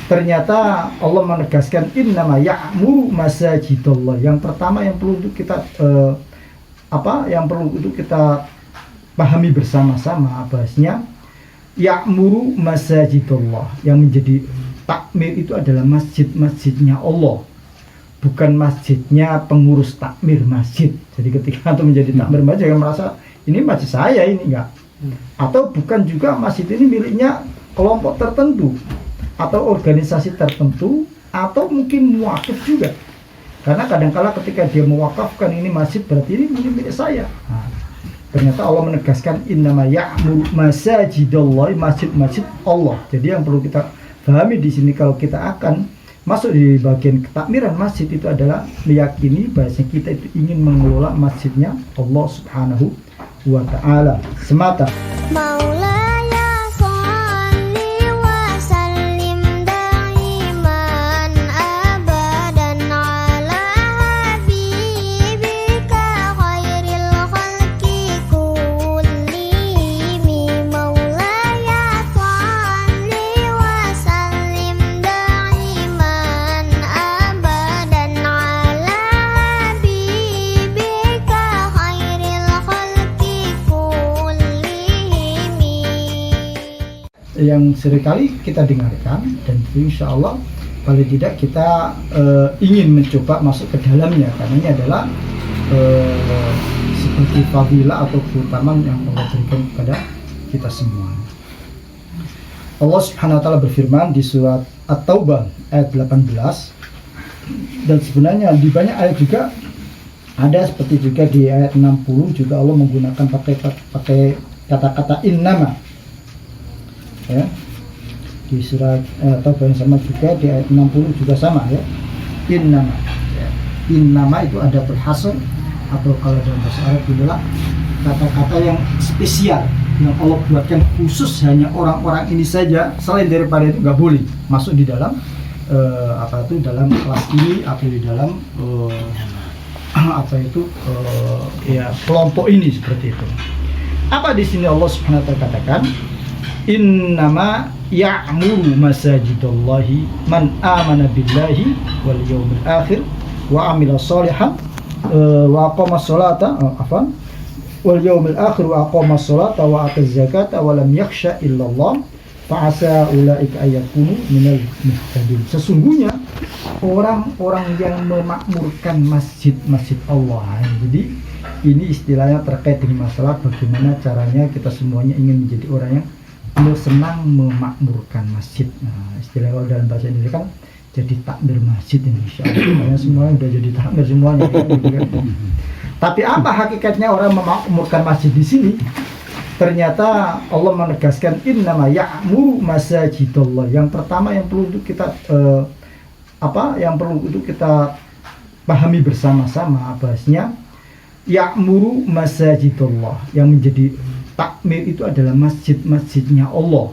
Ternyata Allah menegaskan innama ya'muru masajidallah. Yang pertama yang perlu untuk kita pahami bersama-sama bahasnya ya'muru masajidallah. Yang menjadi takmir itu adalah masjid-masjidnya Allah, bukan masjidnya pengurus takmir masjid. Jadi ketika itu menjadi takmir masjid, jangan merasa ini masjid saya, ini enggak. Atau bukan juga masjid ini miliknya kelompok tertentu atau organisasi tertentu, atau mungkin muwakif juga. Karena kadang-kala ketika dia mewakafkan ini masjid, berarti ini milik saya. Ternyata Allah menegaskan innama ya'muru masajidallah, masjid-masjid Allah. Jadi yang perlu kita pahami di sini, kalau kita akan masuk di bagian ketakmiran masjid, itu adalah meyakini bahwa kita itu ingin mengelola masjidnya Allah Subhanahu wa ta'ala semata. Yang seringkali kita dengarkan, dan itu insya Allah paling tidak kita ingin mencoba masuk ke dalamnya, karena ini adalah seperti fadilah atau keutamaan yang Allah berikan kepada kita semua. Allah Subhanahu wa ta'ala berfirman di surat At-Taubah ayat 18, dan sebenarnya di banyak ayat juga ada, seperti juga di ayat 60 juga Allah menggunakan pakai kata-kata innama. Ya, di surat Taubah yang sama juga di ayat 60 juga sama, ya, innama. Ya. Innama itu ada berhasr, atau kalau dalam bahasa Arab adalah kata-kata yang spesial yang Allah buatkan khusus hanya orang-orang ini saja, selain daripada itu nggak boleh masuk di dalam dalam kelas ini atau di dalam kelompok ini, seperti itu. Apa di sini Allah Subhanahu wa ta'ala katakan? Innama ya'muru masajidallahi man amana billahi wal yawmil akhir wa amila sholihan wa aqama sholata wal yawmil akhir wa aqama sholata wa ataz zakata wa lam yakhsha illallah fa'asa ulaika ayakunu minal muhtadin. Sesungguhnya orang-orang yang memakmurkan masjid-masjid Allah. Jadi ini istilahnya terkait dengan masalah bagaimana caranya kita semuanya ingin menjadi orang yang senang memakmurkan masjid. Nah, istilah kalau dalam bahasa Indonesia kan jadi takmir masjid ini, insyaallah semuanya udah jadi takmir semuanya. Tapi apa hakikatnya orang memakmurkan masjid di sini? Ternyata Allah menegaskan innama ya'muru masajidallah. Yang pertama yang perlu untuk kita pahami bersama-sama bahasnya ya'muru masajidallah. Yang menjadi takmir itu adalah masjid-masjidnya Allah,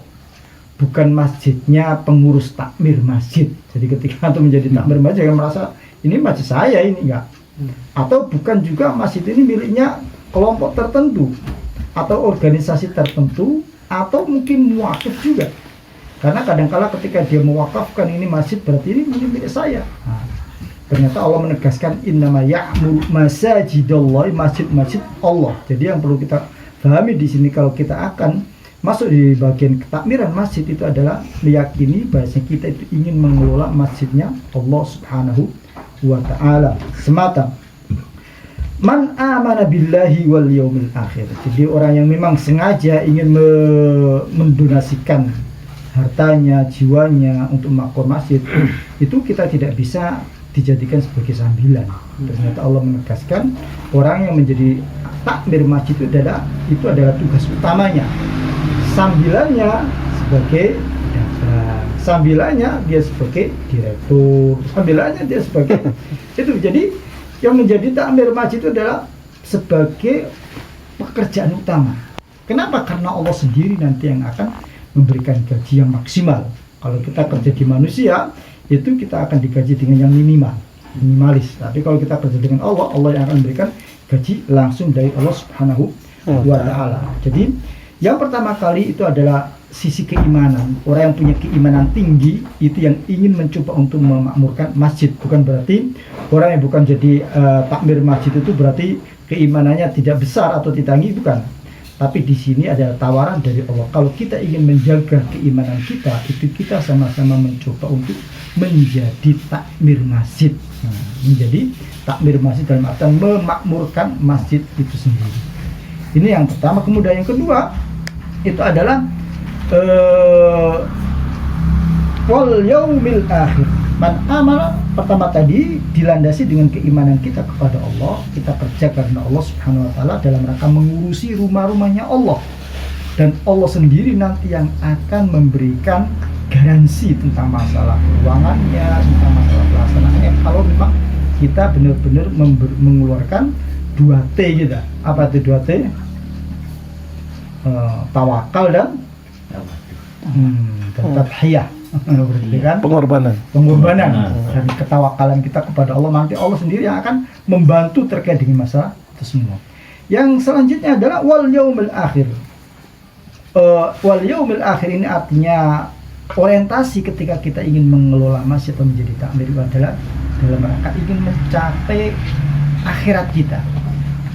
bukan masjidnya pengurus takmir masjid. Jadi ketika itu menjadi takmir masjid, jangan merasa ini masjid saya, ini enggak. Atau bukan juga masjid ini miliknya kelompok tertentu atau organisasi tertentu, atau mungkin muwakif juga. Karena kadang-kala ketika dia mewakafkan ini masjid, berarti ini milik saya. Ternyata Allah menegaskan innama ya'muru masajidallah, masjid-masjid Allah. Jadi yang perlu kita pahami di sini, kalau kita akan masuk di bagian ketakmiran masjid, itu adalah meyakini bahwa kita itu ingin mengelola masjidnya Allah Subhanahu wa ta'ala semata. Man amana billahi wal yaumil akhir. Jadi orang yang memang sengaja ingin mendonasikan hartanya, jiwanya untuk makmur masjid, itu kita tidak bisa dijadikan sebagai sambilan. Ternyata Allah menegaskan orang yang menjadi takmir masjid itu adalah tugas utamanya. Sambilannya sebagai dagang, sambilannya dia sebagai direktur, sambilannya dia sebagai itu. Jadi yang menjadi takmir masjid itu adalah sebagai pekerjaan utama. Kenapa? Karena Allah sendiri nanti yang akan memberikan gaji yang maksimal. Kalau kita kerja di manusia, itu kita akan digaji dengan yang minimalis. Tapi kalau kita kerja dengan Allah, Allah yang akan memberikan gaji langsung dari Allah Subhanahu wa ta'ala. Jadi yang pertama kali itu adalah sisi keimanan. Orang yang punya keimanan tinggi itu yang ingin mencoba untuk memakmurkan masjid. Bukan berarti orang yang bukan jadi takmir masjid itu berarti keimanannya tidak besar atau tidak tinggi, bukan. Tapi di sini ada tawaran dari Allah. Kalau kita ingin menjaga keimanan kita, itu kita sama-sama mencoba untuk menjadi takmir masjid. Menjadi takmir masjid dalam artian memakmurkan masjid itu sendiri. Ini yang pertama. Kemudian yang kedua itu adalah wal yaumil akhir. Man amal, pertama tadi dilandasi dengan keimanan kita kepada Allah. Kita kerja karena Allah Subhanahu wa taala dalam rangka mengurusi rumah-rumahnya Allah. Dan Allah sendiri nanti yang akan memberikan garansi tentang masalah keuangannya, tentang masalah pelaksanaannya. Kalau memang kita benar-benar mengeluarkan 2T kita. Apa itu 2T? Tawakal dan tadhiyah. Kan? Pengorbanan dan ketawakalan kita kepada Allah. Nanti Allah sendiri yang akan membantu terkait dengan masalah itu semua. Yang selanjutnya adalah wal yaumil akhir. Wal yaumil akhir ini artinya orientasi ketika kita ingin mengelola masjid atau menjadi takmir adalah dalam rangka ingin mencapai akhirat kita,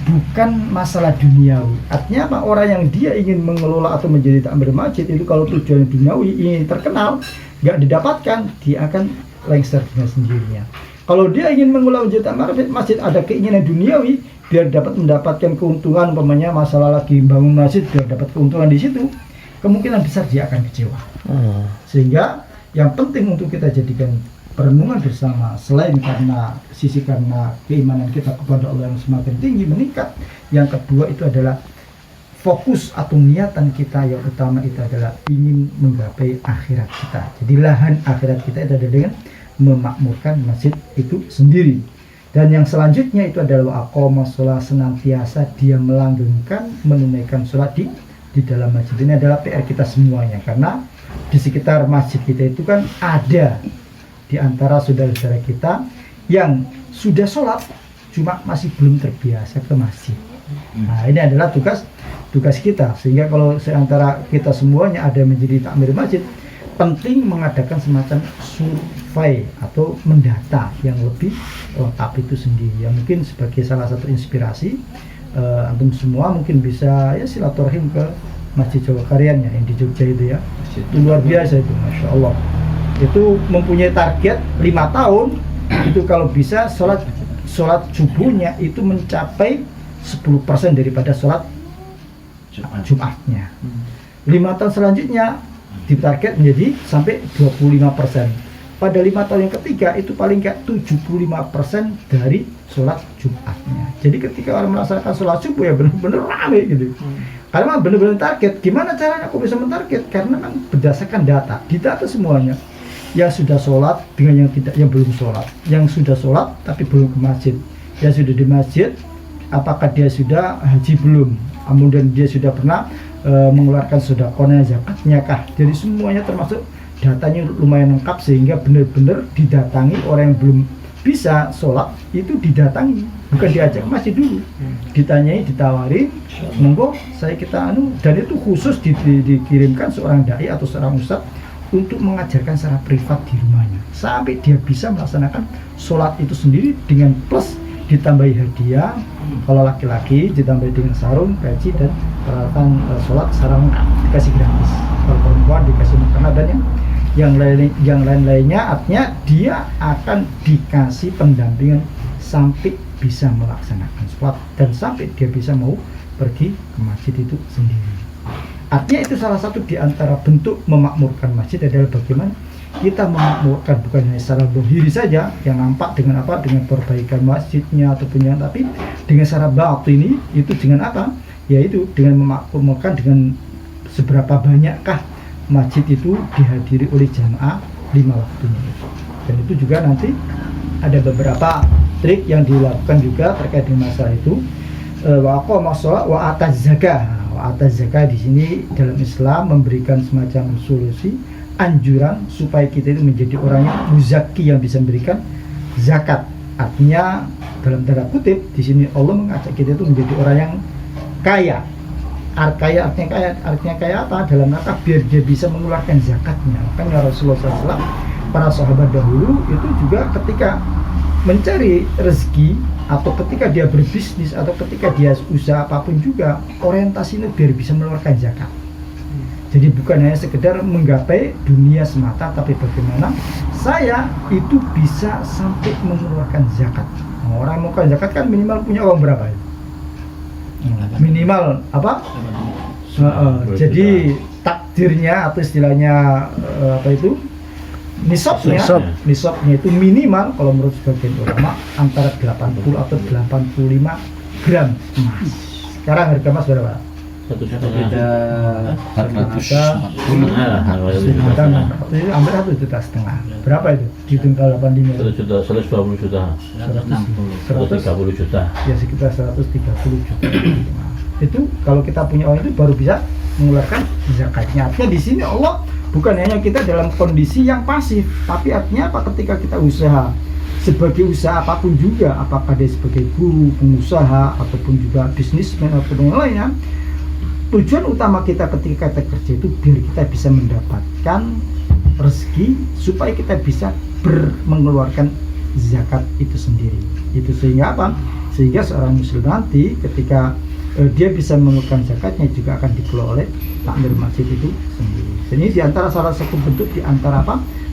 bukan masalah duniawi. Artinya apa? Orang yang dia ingin mengelola atau menjadi takmir masjid itu kalau tujuan duniawi ingin terkenal, nggak didapatkan, dia akan lengser dengan sendirinya. Kalau dia ingin mengelola menjadi takmir masjid, ada keinginan duniawi biar dapat mendapatkan keuntungan, umpamanya masalah lagi bangun masjid biar dapat keuntungan di situ, kemungkinan besar dia akan kecewa. Sehingga yang penting untuk kita jadikan perenungan bersama, selain karena keimanan kita kepada Allah yang semakin tinggi meningkat, yang kedua itu adalah fokus atau niatan kita yang utama itu adalah ingin menggapai akhirat kita. Jadi lahan akhirat kita itu adalah dengan memakmurkan masjid itu sendiri. Dan yang selanjutnya itu adalah aqamah sholat, senantiasa dia melanggengkan, menunaikan sholat di dalam masjid. Ini adalah PR kita semuanya, karena di sekitar masjid kita itu kan ada di antara saudara-saudara kita yang sudah sholat cuma masih belum terbiasa ke masjid. Nah, ini adalah tugas kita, sehingga kalau seantara kita semuanya ada menjadi takmir masjid, penting mengadakan semacam survei atau mendata yang lebih lengkap itu sendiri. Ya, mungkin sebagai salah satu inspirasi, antum semua mungkin bisa ya silaturahim ke Masjid Jawa Karyan ya, yang di Jogja itu ya. Itu luar biasa itu, Masya Allah. Itu mempunyai target 5 tahun, itu kalau bisa sholat subuhnya itu mencapai 10% daripada sholat Jumatnya. 5 tahun selanjutnya ditarget menjadi sampai 25%. Pada 5 tahun yang ketiga itu paling kayak 75% dari sholat Jumatnya. Jadi ketika orang melaksanakan sholat subuh ya benar-benar rame gitu. Karena benar-benar target. Gimana caranya aku bisa mentarget? Karena kan berdasarkan data, ditata semuanya. Yang sudah sholat dengan yang belum sholat, yang sudah sholat tapi belum ke masjid, yang sudah di masjid apakah dia sudah haji belum, kemudian dia sudah pernah mengeluarkan sedekahnya, zakatnya kah. Jadi semuanya termasuk datanya lumayan lengkap, sehingga benar-benar didatangi orang yang belum bisa sholat itu didatangi, bukan diajak ke masjid dulu, ditanyai, ditawari, monggo saya kita dan itu khusus dikirimkan seorang dai atau seorang ustadz untuk mengajarkan secara privat di rumahnya sampai dia bisa melaksanakan sholat itu sendiri dengan plus ditambahi hadiah. Kalau laki-laki ditambahi dengan sarung, peci dan peralatan sholat secara lengkap dikasih gratis. Kalau perempuan dikasih makanan dan yang lain-lainnya, artinya dia akan dikasih pendampingan sampai bisa melaksanakan sholat dan sampai dia bisa mau pergi ke masjid itu sendiri. Artinya itu salah satu di antara bentuk memakmurkan masjid adalah bagaimana kita memakmurkan bukan hanya secara zahiri saja yang nampak dengan apa, dengan perbaikan masjidnya ataupun yang, tapi dengan secara batin itu dengan apa, yaitu dengan memakmurkan dengan seberapa banyakkah masjid itu dihadiri oleh jamaah 5 waktunya. Dan itu juga nanti ada beberapa trik yang dilakukan juga terkait dengan masalah itu. Wa aqama shalah wa ataz zakah. Wa ataz zakah di sini dalam Islam memberikan semacam solusi anjuran supaya kita itu menjadi orang yang muzaki, yang bisa memberikan zakat. Artinya dalam tanda kutip di sini Allah mengajak kita itu menjadi orang yang kaya. artinya kaya apa? Dalam rangka biar dia bisa mengeluarkan zakatnya. Makanya Rasulullah SAW, para sahabat dahulu itu juga ketika mencari rezeki atau ketika dia berbisnis atau ketika dia usaha apapun juga orientasinya biar bisa mengeluarkan zakat. Jadi bukan hanya sekedar menggapai dunia semata, tapi bagaimana saya itu bisa sampai mengeluarkan zakat. Orang mengeluarkan zakat kan minimal punya uang berapa ya? Minimal apa? Jadi takdirnya atau istilahnya apa itu? Nisabnya itu minimal kalau menurut sebagian ulama antara 80 atau 85 gram emas. Sekarang harga emas berapa? 1,4 juta. Hampir 1,5 juta. Berapa itu? Dihitung kalau 85. 120 juta. 130 juta. Ya sekitar 130 juta. Itu kalau kita punya uang itu baru bisa mengeluarkan zakatnya. Artinya di sini Allah bukan hanya kita dalam kondisi yang pasif, tapi artinya apa? Ketika kita usaha, sebagai usaha apapun juga, apakah dia sebagai guru, pengusaha, ataupun juga bisnismen ataupun yang lainnya, tujuan utama kita ketika kita kerja itu biar kita bisa mendapatkan rezeki supaya kita bisa mengeluarkan zakat itu sendiri. Itu sehingga apa? Sehingga seorang muslim nanti ketika dia bisa mengeluarkan zakatnya juga akan dikelola oleh takmir masjid itu sendiri. Ini diantara salah satu bentuk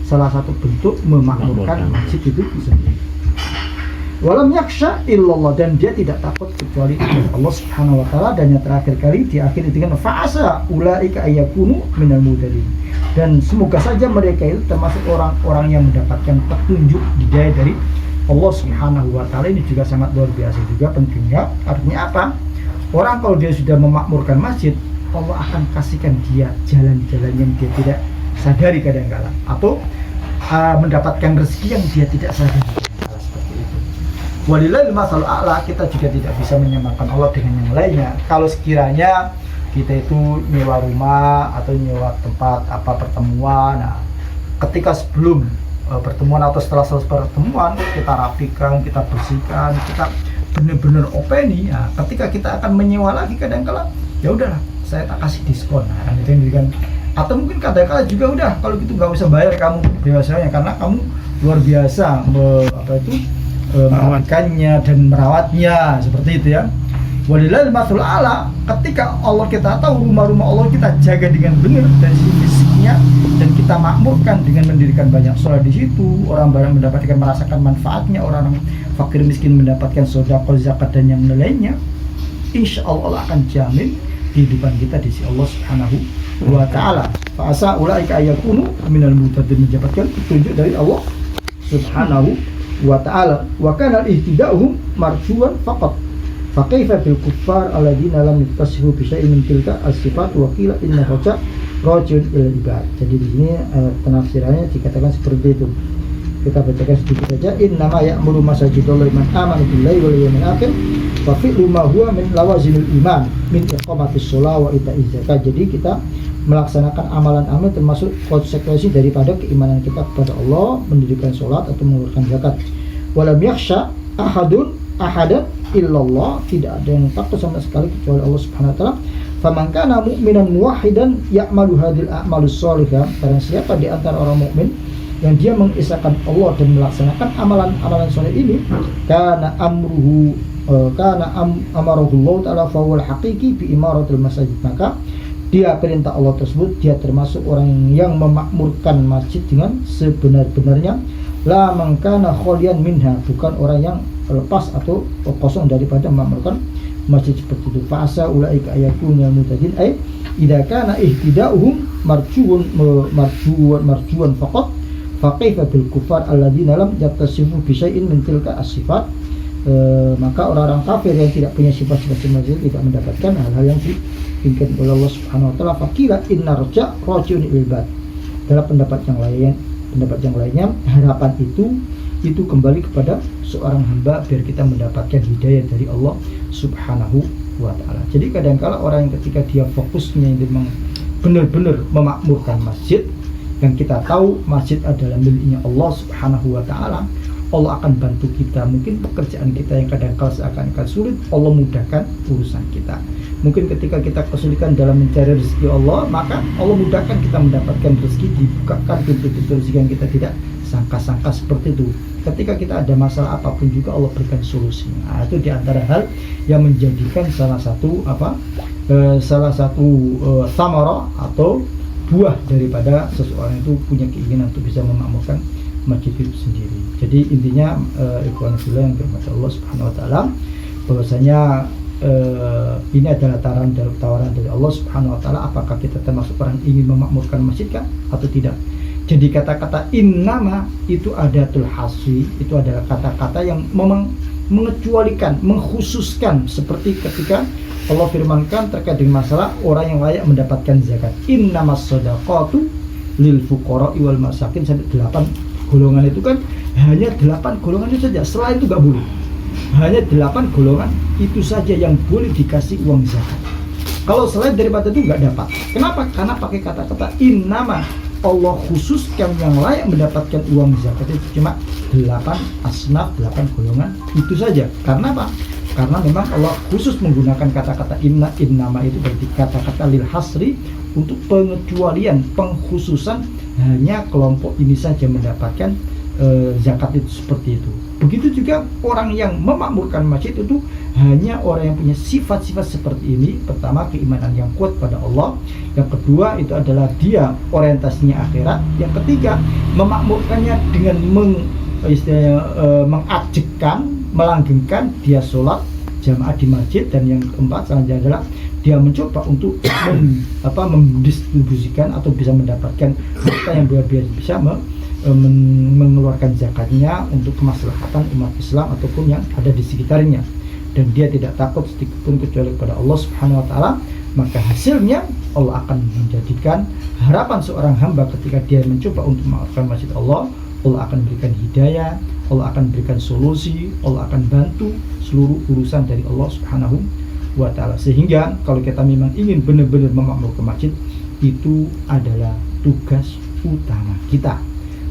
salah satu bentuk memakmurkan masjid itu sendiri. Walam yaksha illallah, dan dia tidak takut kecuali Allah Subhanahu wa taala. Dan yang terakhir kali diakhiri dengan fa'asa ulaika ayyakunu minal mutadin, dan semoga saja mereka itu termasuk orang-orang yang mendapatkan petunjuk hidayah dari Allah Subhanahu wa taala. Ini juga sangat luar biasa juga pentingnya. Artinya apa? Orang kalau dia sudah memakmurkan masjid, Allah akan kasihkan dia jalan-jalan yang dia tidak sadari kadang-kala, atau mendapatkan rezeki yang dia tidak sadari. Walillahil masalul a'la. Kita juga tidak bisa menyamakan Allah dengan yang lainnya. Kalau sekiranya kita itu nyewa rumah atau nyewa tempat pertemuan, nah, ketika sebelum pertemuan atau setelah selesai pertemuan kita rapikan, kita bersihkan, kita benar-benar openi. Nah, ketika kita akan menyewa lagi kadang-kala, ya udahlah, saya tak kasih diskon. Nah, itu yang diberikan. Atau mungkin kadang-kala juga udah, kalau gitu nggak usah bayar kamu biasanya karena kamu luar biasa merawatkannya dan merawatnya, seperti itu ya. Walillahil masalul a'la. Ketika Allah kita tahu rumah-rumah Allah kita jaga dengan benar dari sisi fisiknya, dan kita makmurkan dengan mendirikan banyak sholat di situ, orang banyak merasakan manfaatnya, orang fakir miskin mendapatkan sedekah, zakat dan yang lainnya, insya Allah akan jamin kehidupan kita di sisi Allah Subhanahu wa taala. Fa asa ulaika ayyakunu minal mutadin, mendapatkan petunjuk dari Allah Subhanahu wa ta'ala. Wa kana al-ihtida'uhum marjuwan faqat fa kaifa bil kuffar alladziina lam yattasifu bi syai'in min tilka as-sifat wa qila inna raja rajul ila ibad. Jadi di sini penafsirannya dikatakan seperti itu. Kita bacakan sedikit saja. Inna ma ya'muru masajidallahi man amana billahi wal yawmil akhir wa fi'lu ma huwa min lawazimil iman min iqamatis shalah wa ita'iz zakat. Jadi kita melaksanakan amalan-amalan termasuk konsekuensi daripada keimanan kita kepada Allah, mendirikan sholat atau mengeluarkan zakat. Walam yakhsha ahadan illallah, tidak ada yang takut sama sekali kecuali Allah Subhanahu wa taala. Faman kana mu'minan muwahhidan ya'malu hadhil a'malus shalihah, barang siapa di antara orang mukmin yang dia mengisahkan Allah dan melaksanakan amalan-amalan saleh ini, kana amruhu amarahu Allah taala fa huwal haqiqi bi imaratil masajid, maka dia perintah Allah tersebut, dia termasuk orang yang memakmurkan masjid dengan sebenar-benarnya. La mangkana kholian minha, bukan orang yang lepas atau kosong daripada memakmurkan masjid seperti itu. Fa'asa ulaika ayakunal mutadin ay idza kana ihtida'uhum marjuwan faqat fa kaifa bil kufar alladziina lam yattasifu bi syai'in min tilka as-sifat. Maka orang-orang kafir yang tidak punya sifat-sifat semacam itu tidak mendapatkan hal-hal yang diinginkan oleh Allah Subhanahu wa taala. Faqila inna raja rajun ilbad. Dalam pendapat yang lainnya harapan itu kembali kepada seorang hamba biar kita mendapatkan hidayah dari Allah Subhanahu wa taala. Jadi kadang-kala orang yang ketika dia fokusnya memang benar-benar memakmurkan masjid, dan kita tahu masjid adalah miliknya Allah Subhanahu wa taala, Allah akan bantu kita. Mungkin pekerjaan kita yang kadang-kala seakan-akan sulit, Allah mudahkan urusan kita. Mungkin ketika kita kesulitan dalam mencari rezeki Allah, maka Allah mudahkan kita mendapatkan rezeki, dibukakan pintu-pintu rezeki yang kita tidak sangka-sangka seperti itu. Ketika kita ada masalah apapun juga Allah berikan solusi. Nah, itu diantara hal yang menjadikan salah satu samara atau buah daripada seseorang itu punya keinginan untuk bisa memakmurkan masjid itu sendiri. Jadi intinya ikhwan fillah yang dirahmati Allah Subhanahu wa taala, bahwasanya ini adalah tawaran dari Allah Subhanahu wa taala, apakah kita termasuk orang ingin memakmurkan masjid kan atau tidak. Jadi kata-kata innama itu adatul hasri, itu adalah kata-kata yang memang mengecualikan, mengkhususkan, seperti ketika Allah firmankan terkait dengan masalah orang yang layak mendapatkan zakat. Innamas shadaqatu lil fuqara'i wal masakin, sampai 8 golongan itu kan hanya 8 golongan itu saja, selain itu nggak boleh. Hanya 8 golongan itu saja yang boleh dikasih uang zakat. Kalau selain daripada itu nggak dapat. Kenapa? Karena pakai kata-kata innama, Allah khususkan yang layak mendapatkan uang zakat itu cuma 8 asnaf, 8 golongan itu saja. Karena apa? Karena memang Allah khusus menggunakan kata-kata innama itu berarti kata-kata lil hasri, untuk pengecualian, pengkhususan, hanya kelompok ini saja mendapatkan zakat itu, seperti itu. Begitu juga orang yang memakmurkan masjid itu hanya orang yang punya sifat-sifat seperti ini. Pertama, keimanan yang kuat pada Allah. Yang kedua, itu adalah dia orientasinya akhirat. Yang ketiga, memakmurkannya dengan mengajekkan, melanggengkan dia sholat jamaah di masjid. Dan yang keempat selanjutnya adalah dia mencoba untuk mendistribusikan atau bisa mendapatkan harta yang luar biasa, bisa mengeluarkan zakatnya untuk kemaslahatan umat Islam ataupun yang ada di sekitarnya, dan dia tidak takut sedikit pun kecuali kepada Allah Subhanahu wa taala. Maka hasilnya Allah akan menjadikan harapan seorang hamba ketika dia mencoba untuk memaafkan masjid Allah. Allah akan berikan hidayah, Allah akan berikan solusi, Allah akan bantu seluruh urusan dari Allah Subhanahu wa taala. Sehingga kalau kita memang ingin benar-benar memakmurkan masjid, itu adalah tugas utama kita.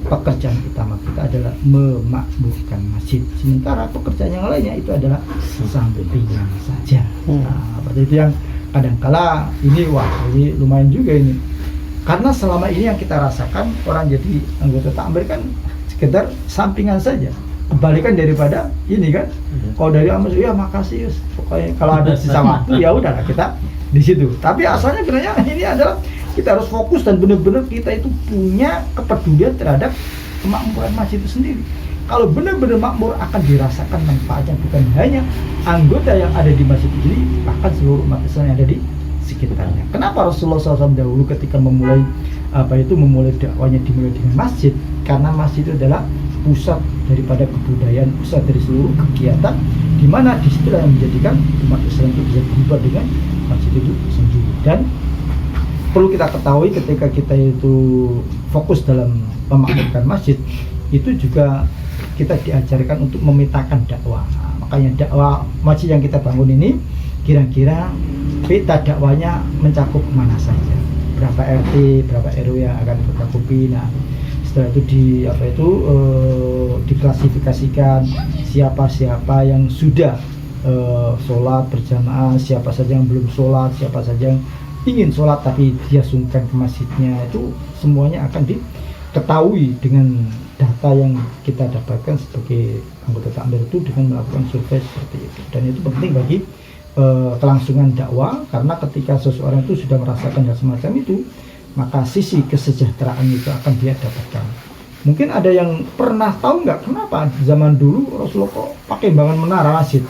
Pekerjaan utama kita adalah memakmurkan masjid. Sementara pekerjaan yang lainnya itu adalah sampingan saja. Nah, itu yang kadangkala ini lumayan juga ini. Karena selama ini yang kita rasakan, orang jadi anggota takmir kan sekedar sampingan saja. Kebalikan daripada ini kan. Kalau dari amas, ya makasih, pokoknya kalau ada sisa waktu ya udahlah kita di situ. Tapi asalnya sebenarnya ini adalah kita harus fokus dan benar-benar kita itu punya kepedulian terhadap kemakmuran masjid itu sendiri. Kalau benar-benar makmur, akan dirasakan manfaatnya bukan hanya anggota yang ada di masjid ini, bahkan seluruh umat Islam yang ada di sekitarnya. Kenapa Rasulullah SAW dahulu ketika memulai dakwanya dimulai dengan masjid? Karena masjid itu adalah pusat daripada kebudayaan, pusat dari seluruh kegiatan, di mana disitulah yang menjadikan umat Islam itu bisa berubah dengan masjid itu sendiri. Dan perlu kita ketahui ketika kita itu fokus dalam memakmurkan masjid, itu juga kita diajarkan untuk memetakan dakwah. Nah, makanya dakwah masjid yang kita bangun ini kira-kira peta dakwahnya mencakup mana saja, berapa RT, berapa RW yang akan kita kupi. Nah, setelah itu diklasifikasikan siapa-siapa yang sudah sholat berjamaah, siapa saja yang belum sholat, siapa saja yang ingin sholat tapi dia sungkan ke masjidnya. Itu semuanya akan diketahui dengan data yang kita dapatkan sebagai anggota takmir itu dengan melakukan survei seperti itu. Dan itu penting bagi kelangsungan dakwah, karena ketika seseorang itu sudah merasakan hal semacam itu, maka sisi kesejahteraan itu akan dia dapatkan. Mungkin ada yang pernah tahu nggak kenapa zaman dulu Rasulullah kok pakai bangun menara masjid?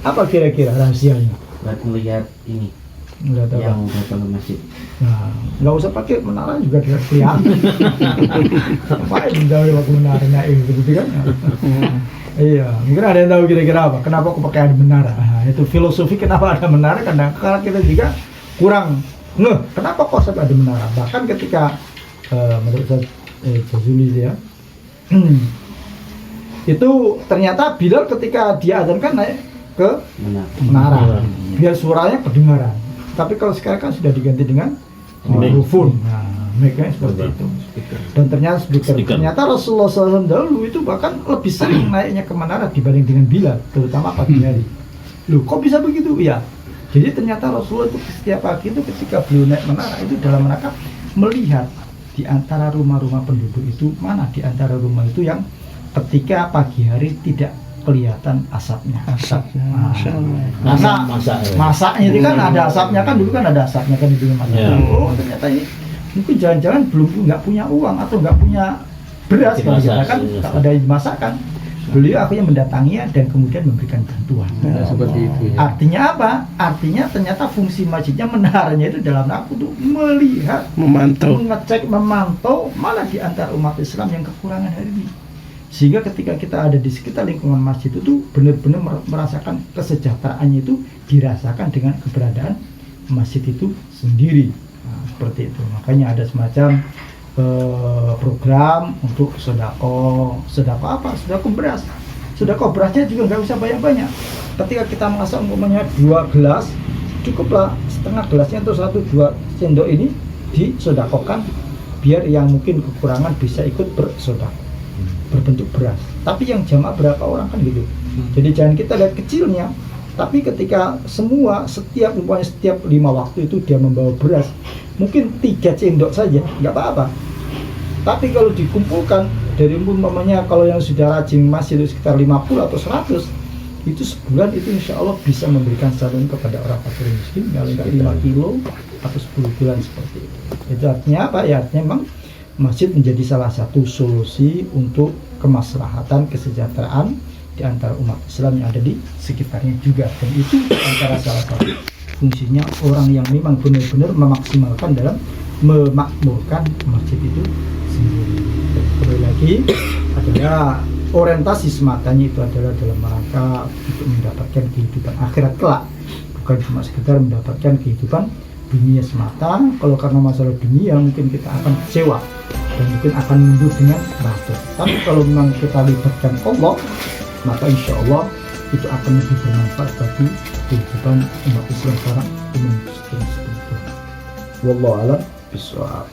Apa kira-kira rahasianya? Buat melihat ini yang datang ke masjid. Nah, nggak usah pakai menara juga tidak kelihatan. Ngapain menjauhi waktu menara naik begitu kan? Iya, mungkin ada yang tahu kira-kira apa? Kenapa aku pakai ada menara? Nah, itu filosofi kenapa ada menara, karena kita juga kurang kenapa kok sampai ada menara. Bahkan ketika menurut saya Jazuli ya, itu ternyata Bilal ketika dia azankan naik ke menara biar suaranya kedengaran. Tapi kalau sekarang kan sudah diganti dengan mikrofon. Nah, mic-nya seperti itu. Dan ternyata ternyata Rasulullah SAW dahulu itu bahkan lebih sering naiknya ke menara dibanding dengan Bilal, terutama pagi hari. Loh, kok bisa begitu? Ya, Jadi ternyata Rasulullah itu setiap pagi itu ketika beliau naik menara itu dalam rangka melihat di antara rumah-rumah penduduk itu mana di antara rumah itu yang ketika pagi hari tidak kelihatan asapnya. Karena masaknya itu kan ada asapnya kan dulu kan ada asapnya kan di rumah. Oh ternyata ini mungkin jangan-jangan belum nggak punya uang atau nggak punya beras kalau kan tak ada dimasakkan. Beliau akhirnya mendatanginya dan kemudian memberikan bantuan. Seperti itu ya. Artinya apa? Artinya ternyata fungsi masjidnya menaranya itu dalam rangka untuk melihat, mengecek, memantau mana di antara umat Islam yang kekurangan hari ini. Sehingga ketika kita ada di sekitar lingkungan masjid itu benar-benar merasakan kesejahteraannya itu dirasakan dengan keberadaan masjid itu sendiri. Nah, seperti itu. Makanya ada semacam program untuk sodako apa? Sodako beras. Sodako berasnya juga nggak usah banyak-banyak. Ketika kita masak umpamanya 2 gelas, cukuplah setengah gelasnya atau 1-2 sendok ini disodakokan biar yang mungkin kekurangan bisa ikut bersodako berbentuk beras. Tapi yang jamaah berapa orang kan gitu. Jadi jangan kita lihat kecilnya, tapi ketika setiap 5 waktu itu dia membawa beras, mungkin 3 sendok saja nggak apa-apa. Tapi kalau dikumpulkan dari umpamanya kalau yang sudah rajin masih itu sekitar 50 atau 100, itu sebulan itu insya Allah bisa memberikan salun kepada orang fakir miskin kalau nggak 5 kilo atau 10 bulan seperti itu. Itu artinya apa ya? Artinya memang masjid menjadi salah satu solusi untuk kemaslahatan kesejahteraan di antara umat Islam yang ada di sekitarnya juga, dan itu antara salah satu fungsinya orang yang memang benar-benar memaksimalkan dalam memakmurkan masjid itu sendiri. Dan kembali lagi adalah orientasi sematanya itu adalah dalam rangka untuk mendapatkan kehidupan akhirat kelak, bukan cuma sekedar mendapatkan kehidupan dunia semata. Kalau karena masalah dunia mungkin kita akan kecewa dan mungkin akan mundur dengan teratur. Tapi kalau memang kita libatkan Allah, maka insya Allah itu akan lebih bermanfaat bagi kehidupan umat Islam sekarang umum seperti itu. Wallahu a'lam bishawab.